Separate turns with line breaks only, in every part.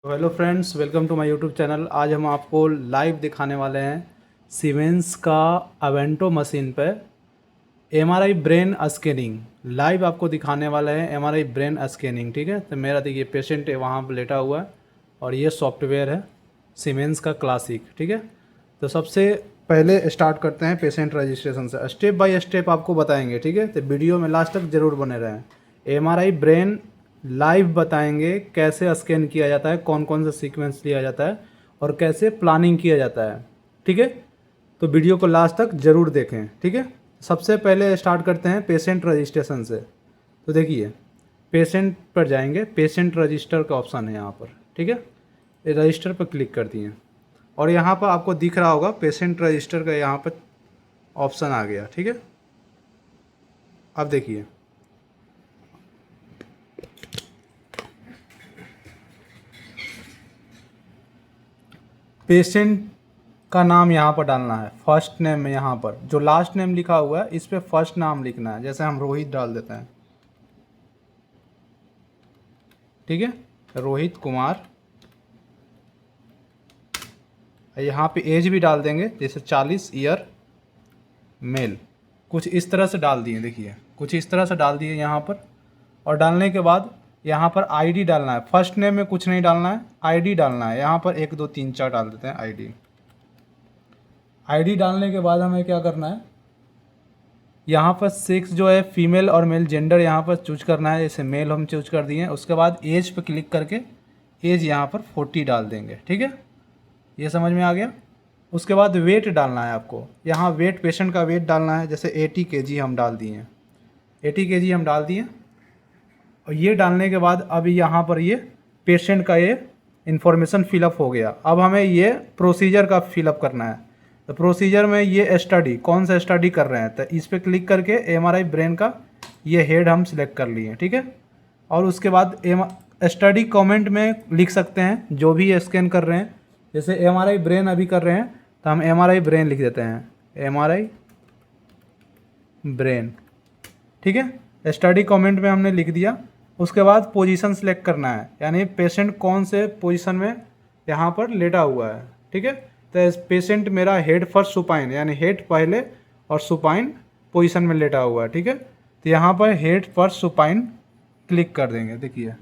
तो hello friends, welcome to my YouTube channel. आज हम आपको लाइव दिखाने वाले हैं सीमेंस का अवेंटो मशीन पे एमआरआई ब्रेन स्कैनिंग। लाइव आपको दिखाने वाले हैं एमआरआई ब्रेन स्कैनिंग। ठीक है, तो मेरा देखिए पेशेंट वहाँ पर लेटा हुआ है और ये सॉफ्टवेयर है सीमेंस का क्लासिक। ठीक है, तो सबसे पहले स्टार्ट करते हैं पेशेंट रजिस्ट्रेशन से। स्टेप बाय स्टेप आपको बताएंगे। ठीक है, तो वीडियो में लास्ट तक ज़रूर बने रहें। एमआरआई ब्रेन लाइव बताएंगे कैसे स्कैन किया जाता है, कौन कौन सा सीक्वेंस लिया जाता है और कैसे प्लानिंग किया जाता है। ठीक है, तो वीडियो को लास्ट तक ज़रूर देखें। ठीक है, सबसे पहले स्टार्ट करते हैं पेशेंट रजिस्ट्रेशन से। तो देखिए पेशेंट पर जाएंगे, पेशेंट रजिस्टर का ऑप्शन है यहाँ पर। ठीक है, रजिस्टर पर क्लिक कर दिए और यहाँ पर आपको दिख रहा होगा पेशेंट रजिस्टर का यहाँ पर ऑप्शन आ गया। ठीक है, अब देखिए पेशेंट का नाम यहाँ पर डालना है। फर्स्ट नेम में यहाँ पर जो लास्ट नेम लिखा हुआ है इस पर फर्स्ट नाम लिखना है। जैसे हम रोहित डाल देते हैं। ठीक है, रोहित कुमार। यहाँ पे एज भी डाल देंगे, जैसे 40 ईयर मेल। कुछ इस तरह से डाल दिए, देखिए कुछ इस तरह से डाल दिए यहाँ पर। और डालने के बाद यहाँ पर आईडी डालना है। फर्स्ट नेम में कुछ नहीं डालना है, आईडी डालना है। यहाँ पर 1 2 3 4 डाल देते हैं आईडी। आईडी डालने के बाद हमें क्या करना है, यहाँ पर सेक्स जो है फीमेल और मेल जेंडर यहाँ पर चूज करना है। जैसे मेल हम चूज कर दिए। उसके बाद एज पे क्लिक करके एज यहाँ पर 40 डाल देंगे। ठीक है, ये समझ में आ गया। उसके बाद वेट डालना है आपको। यहाँ वेट, पेशेंट का वेट डालना है। जैसे 80 kg हम डाल दिए, 80 kg हम डाल दिए। और ये डालने के बाद अब यहाँ पर ये पेशेंट का ये इन्फॉर्मेशन फिलअप हो गया। अब हमें ये प्रोसीजर का फिलअप करना है। तो प्रोसीजर में ये स्टडी, कौन सा स्टडी कर रहे हैं, तो इस पर क्लिक करके एमआरआई ब्रेन का ये हेड हम सिलेक्ट कर लिए। ठीक है, और उसके बाद स्टडी कमेंट में लिख सकते हैं जो भी स्कैन कर रहे हैं। जैसे एमआरआई ब्रेन अभी कर रहे हैं तो हम एमआरआई ब्रेन लिख देते हैं, एमआरआई ब्रेन। ठीक है, स्टडी कमेंट में हमने लिख दिया। उसके बाद पोजीशन सेलेक्ट करना है, यानी पेशेंट कौन से पोजीशन में यहाँ पर लेटा हुआ है। ठीक है, तो पेशेंट मेरा हेड फर्स्ट सुपाइन, यानी हेड पहले और सुपाइन पोजीशन में लेटा हुआ है। ठीक है, तो यहाँ पर हेड फर्स्ट सुपाइन क्लिक कर देंगे। देखिए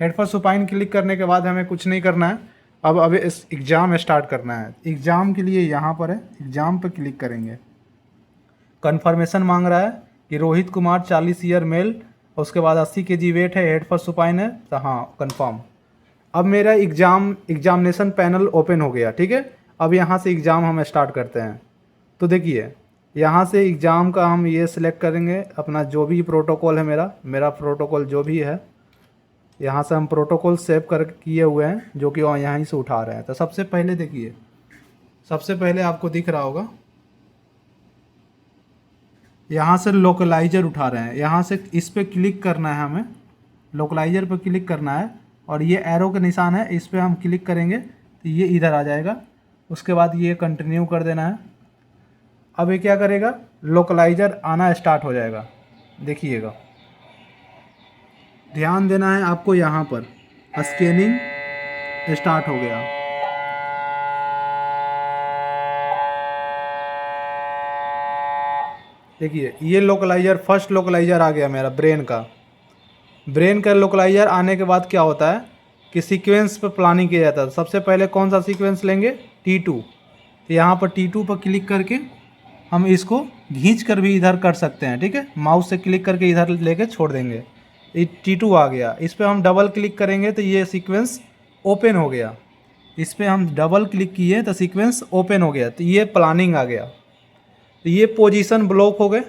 हेड फर्स्ट सुपाइन क्लिक करने के बाद हमें कुछ नहीं करना है। अब इस एग्ज़ाम स्टार्ट करना है। एग्ज़ाम के लिए यहाँ पर है, एग्ज़ाम पर क्लिक करेंगे। कन्फर्मेशन मांग रहा है कि रोहित कुमार 40 ईयर मेल, उसके बाद 80 kg वेट है, हेड फर्स्ट सुपाइन है, तो हाँ कन्फर्म। अब मेरा एग्जामिनेशन पैनल ओपन हो गया। ठीक है, अब यहाँ से एग्ज़ाम हम स्टार्ट करते हैं। तो देखिए यहाँ से एग्ज़ाम का हम ये सिलेक्ट करेंगे, अपना जो भी प्रोटोकॉल है, मेरा प्रोटोकॉल जो भी है, यहाँ से हम प्रोटोकॉल सेव कर किए हुए हैं जो कि यहीं से उठा रहे हैं। तो सबसे पहले देखिए, सबसे पहले आपको दिख रहा होगा यहाँ से लोकलाइजर उठा रहे हैं। यहाँ से इस पर क्लिक करना है, हमें लोकलाइजर पर क्लिक करना है और ये एरो का निशान है, इस पर हम क्लिक करेंगे तो ये इधर आ जाएगा। उसके बाद ये कंटिन्यू कर देना है। अब ये क्या करेगा, लोकलाइजर आना स्टार्ट हो जाएगा। देखिएगा, ध्यान देना है आपको। यहाँ पर स्कैनिंग स्टार्ट हो गया। देखिए ये लोकलाइजर, फर्स्ट लोकलाइजर आ गया मेरा ब्रेन का। ब्रेन का लोकलाइजर आने के बाद क्या होता है कि सीक्वेंस पर प्लानिंग किया जाता है। सबसे पहले कौन सा सीक्वेंस लेंगे, T2। तो यहाँ पर T2 पर क्लिक करके हम इसको खींच कर भी इधर कर सकते हैं। ठीक है, माउस से क्लिक करके इधर लेके छोड़ देंगे। ये T2 आ गया। इस पर हम डबल क्लिक करेंगे तो ये सीक्वेंस ओपन हो गया। इस पर हम डबल क्लिक किए तो सीक्वेंस ओपन हो गया, तो ये प्लानिंग आ गया। तो ये पोजीशन ब्लॉक हो गए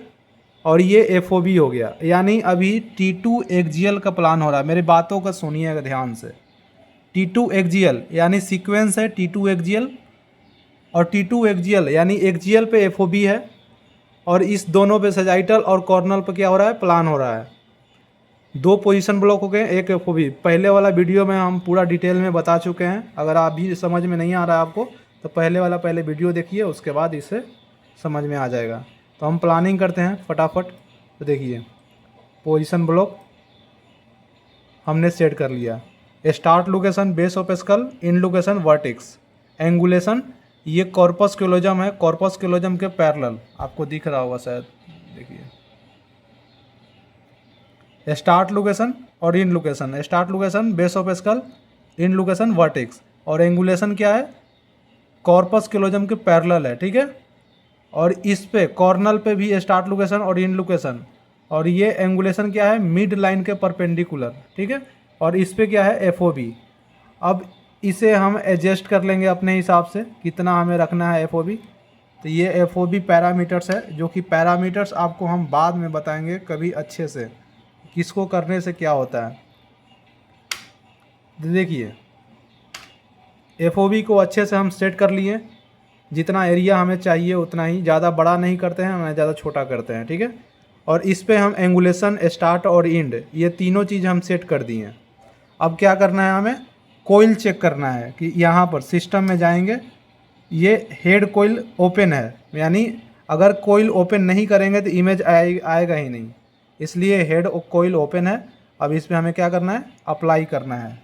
और ये FOB हो गया। यानी अभी T2 एक्जियल का प्लान हो रहा है। मेरी बातों का सुनिएगा ध्यान से। T2 एक्जियल यानी सीक्वेंस है T2 एक्जियल, और T2 एक्जियल यानी एक्जियल पे FOB है, और इस दोनों पे सजाइटल और कॉर्नल पे क्या हो रहा है, प्लान हो रहा है। दो पोजीशन ब्लॉक हो गए, एक FOB। पहले वाला वीडियो में हम पूरा डिटेल में बता चुके हैं। अगर आप भी समझ में नहीं आ रहा है आपको तो पहले वीडियो देखिए, उसके बाद इसे समझ में आ जाएगा। तो हम प्लानिंग करते हैं फटाफट। तो देखिए पोजीशन ब्लॉक हमने सेट कर लिया। Start location base of skull, in location vertex, angulation ये कॉर्पस क्लोजम है, कॉर्पस क्लोजम के पैरेलल, आपको दिख रहा होगा शायद, देखिए स्टार्ट लोकेशन और in location, start location base of skull, in location vertex, और एंगुलेशन क्या है, कॉर्पस क्लोजम के पैरेलल है, ठीक है। और इस पे कॉर्नल पे भी स्टार्ट लोकेशन और इन लोकेशन, और ये एंगुलेशन क्या है, मिड लाइन के परपेंडिकुलर, ठीक है। और इस पे क्या है, एफओबी। अब इसे हम एडजस्ट कर लेंगे अपने हिसाब से कितना हमें रखना है एफओबी। तो ये एफओबी पैरामीटर्स है, जो कि पैरामीटर्स आपको हम बाद में बताएंगे कभी अच्छे से, किसको करने से क्या होता है। देखिए एफओबी को अच्छे से हम सेट कर लिए, जितना एरिया हमें चाहिए उतना ही, ज़्यादा बड़ा नहीं करते हैं ना ज़्यादा छोटा करते हैं, ठीक है। और इस पे हम एंगुलेशन, स्टार्ट और इंड ये तीनों चीज़ हम सेट कर दिए हैं। अब क्या करना है, हमें कोइल चेक करना है कि यहाँ पर सिस्टम में जाएंगे, ये हेड कोइल ओपन है, यानी अगर कोइल ओपन नहीं करेंगे तो इमेज आएगा ही नहीं, इसलिए हेड कोइल ओपन है। अब इस पर हमें क्या करना है, अप्लाई करना है।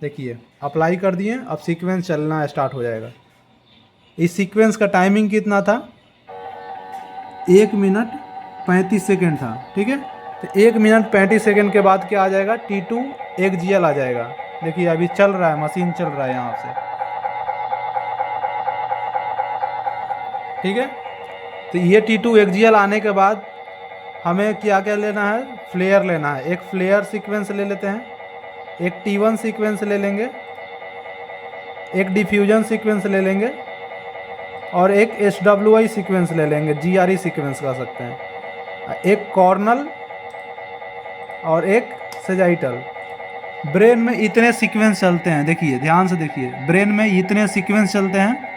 देखिए अप्लाई कर दिए, अब सीक्वेंस चलना स्टार्ट हो जाएगा। इस सीक्वेंस का टाइमिंग कितना था, 1 मिनट 35 सेकेंड था, ठीक है। तो 1 मिनट 35 सेकेंड के बाद क्या आ जाएगा, T2 XGL आ जाएगा। देखिए अभी चल रहा है, मशीन चल रहा है यहाँ से, ठीक है। तो ये T2 XGL आने के बाद हमें क्या क्या लेना है, फ्लेयर लेना है। एक फ्लेयर सीक्वेंस ले लेते हैं, एक T1 सीक्वेंस ले लेंगे, एक डिफ्यूजन सीक्वेंस ले लेंगे, और एक SWI सीक्वेंस ले लेंगे, GRE सीक्वेंस कह सकते हैं, एक कॉर्नल और एक सेजाइटल। ब्रेन में इतने सीक्वेंस चलते हैं, देखिए ध्यान से देखिए, ब्रेन में इतने सीक्वेंस चलते हैं,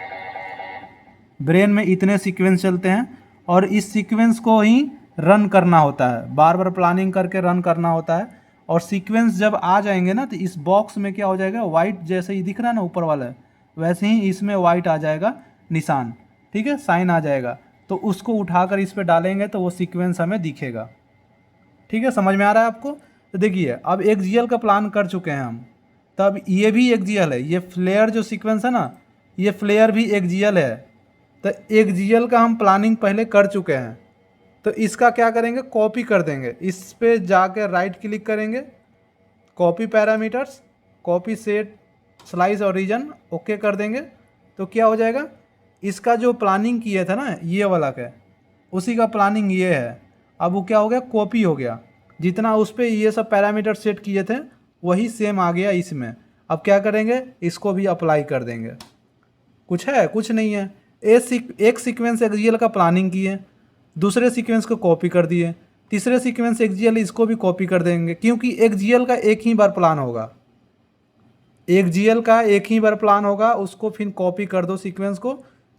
ब्रेन में इतने सीक्वेंस चलते हैं, और इस सीक्वेंस को ही रन करना होता है, बार बार प्लानिंग करके रन करना होता है। और सीक्वेंस जब आ जाएंगे ना, तो इस बॉक्स में क्या हो जाएगा, वाइट जैसे ही दिख रहा है ना ऊपर वाला, वैसे ही इसमें वाइट आ जाएगा निशान, ठीक है, साइन आ जाएगा। तो उसको उठाकर इस पर डालेंगे तो वो सीक्वेंस हमें दिखेगा, ठीक है। समझ में आ रहा है आपको। तो देखिए अब XGL का प्लान कर चुके हैं हम, तब ये भी XGL है, ये फ्लेयर जो सीक्वेंस है ना, ये फ्लेयर भी XGL है। तो XGL का हम प्लानिंग पहले कर चुके हैं, तो इसका क्या करेंगे, कॉपी कर देंगे। इस पे जाकर राइट क्लिक करेंगे, copy parameters, copy set slice और रीजन, ओके कर देंगे। तो क्या हो जाएगा, इसका जो प्लानिंग किया था ना ये वाला का, उसी का प्लानिंग ये है। अब वो क्या हो गया, कॉपी हो गया, जितना उस पर ये सब पैरामीटर सेट किए थे वही सेम आ गया इसमें। अब क्या करेंगे, इसको भी अप्लाई कर देंगे। कुछ है, कुछ नहीं है। एक सीक्वेंस XGL का प्लानिंग किए, दूसरे सीक्वेंस को कॉपी कर दिए, तीसरे सीक्वेंस XGL इसको भी कॉपी कर देंगे, क्योंकि XGL का एक ही बार प्लान होगा, XGL का एक ही बार प्लान होगा, उसको फिर कॉपी कर दो सीक्वेंस को,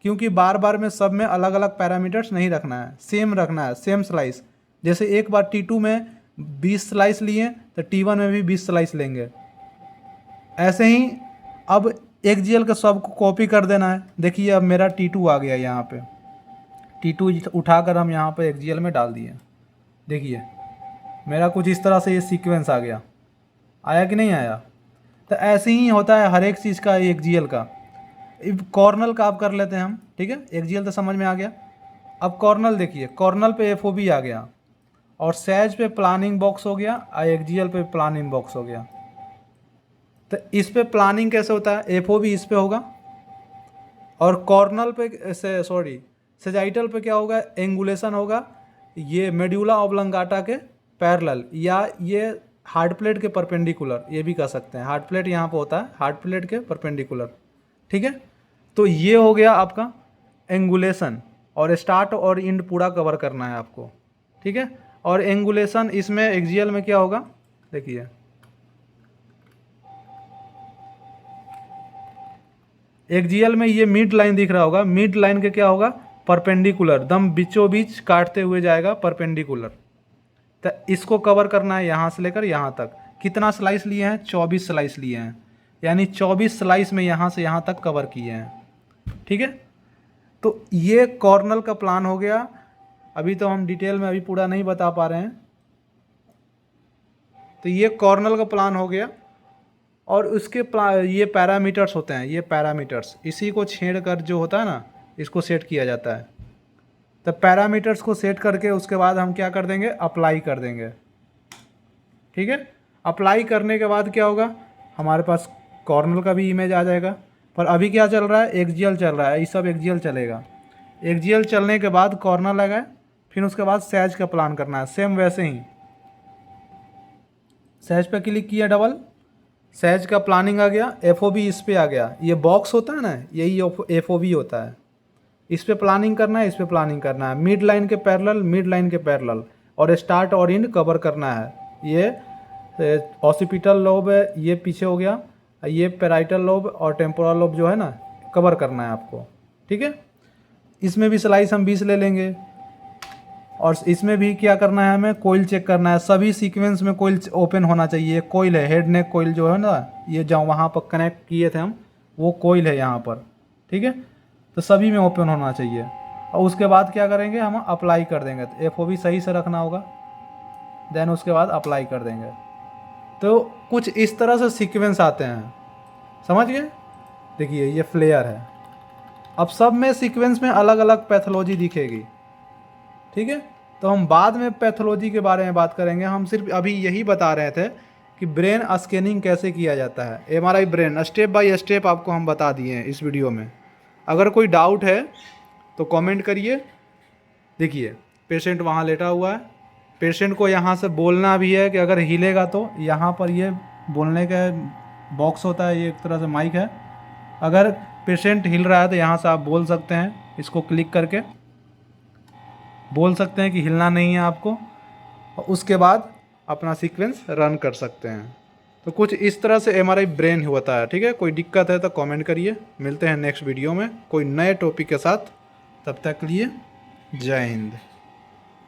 क्योंकि बार बार में सब में अलग अलग पैरामीटर्स नहीं रखना है, सेम रखना है, सेम स्लाइस। जैसे एक बार T2 में 20 स्लाइस लिए तो T1 में भी 20 स्लाइस लेंगे, ऐसे ही अब XGL का सब को कॉपी कर देना है। देखिए अब मेरा T2 आ गया, यहाँ पे T2 उठाकर हम यहाँ पे XGL में डाल दिए। देखिए मेरा कुछ इस तरह से ये सीक्वेंस आ गया, आया कि नहीं आया। तो ऐसे ही होता है हर एक चीज़ का XGL का। कॉर्नल का आप कर लेते हैं हम, ठीक है, XGL तो समझ में आ गया। अब कॉर्नल देखिए, कॉर्नल पे FOB आ गया, और सैज पे प्लानिंग बॉक्स हो गया, और XGL पे प्लानिंग बॉक्स हो गया। तो इस पे प्लानिंग कैसे होता है, FOB इस पे होगा, और कॉर्नल पे सेजाइटल पे क्या होगा, एंगुलेशन होगा, ये मेड्यूला ऑब्लंगाटा के पैरेलल, या ये हार्ड प्लेट के परपेंडिकुलर, ये भी कह सकते हैं। हार्ड प्लेट यहाँ पे होता है, हार्ड प्लेट के परपेंडिकुलर, ठीक है। तो ये हो गया आपका एंगुलेशन, और स्टार्ट और इंड पूरा कवर करना है आपको, ठीक है। और एंगुलेशन इसमें XGL में क्या होगा, देखिए XGL में ये मिड लाइन दिख रहा होगा, मिड लाइन के क्या होगा, परपेंडिकुलर, दम बीचों बीच काटते हुए जाएगा परपेंडिकुलर। तो इसको कवर करना है यहाँ से लेकर यहाँ तक। कितना स्लाइस लिए हैं, 24 स्लाइस लिए हैं, यानी 24 स्लाइस में यहाँ से यहाँ तक कवर किए हैं, ठीक है। तो ये कॉर्नल का प्लान हो गया। अभी तो हम डिटेल में अभी पूरा नहीं बता पा रहे हैं, तो ये कॉर्नल का प्लान हो गया। और उसके ये पैरामीटर्स होते हैं, ये पैरामीटर्स इसी को छेड़ कर जो होता है ना, इसको सेट किया जाता है। तो पैरामीटर्स को सेट करके उसके बाद हम क्या कर देंगे, अप्लाई कर देंगे। ठीक है, अप्लाई करने के बाद क्या होगा, हमारे पास कॉर्नल का भी इमेज आ जाएगा। पर अभी क्या चल रहा है, एक्जियल चल रहा है, ये सब एक्जियल चलेगा। एक्जियल चलने के बाद कॉर्नल आएगा, फिर उसके बाद सैज का प्लान करना है। सेम वैसे ही सैज पे क्लिक किया डबल, सैज का प्लानिंग आ गया, FOB इस पे आ गया। ये बॉक्स होता है ना, यही FOB होता है। इस पे प्लानिंग करना है, इस पे प्लानिंग करना है। मिड लाइन के पैरेलल, मिड लाइन के पैरेलल, और स्टार्ट और एंड कवर करना है। ये ऑसिपिटल लोब है, ये पीछे हो गया, ये पेराइटल लोब और टेम्पोरल लोब जो है ना, कवर करना है आपको। ठीक है, इसमें भी स्लाइस हम 20 ले लेंगे। और इसमें भी क्या करना है, हमें कोइल चेक करना है। सभी सीक्वेंस में कोइल ओपन होना चाहिए। कोइल है, हेड नेक कोइल जो है ना, ये जहाँ वहाँ पर कनेक्ट किए थे हम, वो कोइल है यहाँ पर। ठीक है, तो सभी में ओपन होना चाहिए। और उसके बाद क्या करेंगे, हम अप्लाई कर देंगे। तो FOB सही से रखना होगा, देन उसके बाद अप्लाई कर देंगे। तो कुछ इस तरह से सीक्वेंस आते हैं, समझ गए। देखिए ये फ्लेयर है। अब सब में सीक्वेंस में अलग अलग पैथोलॉजी दिखेगी। ठीक है, तो हम बाद में पैथोलॉजी के बारे में बात करेंगे। हम सिर्फ अभी यही बता रहे थे कि ब्रेन स्कैनिंग कैसे किया जाता है। MRI brain step by step आपको हम बता दिए हैं इस वीडियो में। अगर कोई डाउट है तो कमेंट करिए। देखिए पेशेंट वहाँ लेटा हुआ है, पेशेंट को यहाँ से बोलना भी है कि अगर हिलेगा तो यहाँ पर ये बोलने का बॉक्स होता है, ये एक तरह से माइक है। अगर पेशेंट हिल रहा है तो यहाँ से आप बोल सकते हैं, इसको क्लिक करके बोल सकते हैं कि हिलना नहीं है आपको, और उसके बाद अपना सीक्वेंस रन कर सकते हैं। तो कुछ इस तरह से MRI ब्रेन होता है। ठीक है, कोई दिक्कत है तो कमेंट करिए। मिलते हैं नेक्स्ट वीडियो में कोई नए टॉपिक के साथ। तब तक के लिए जय हिंद।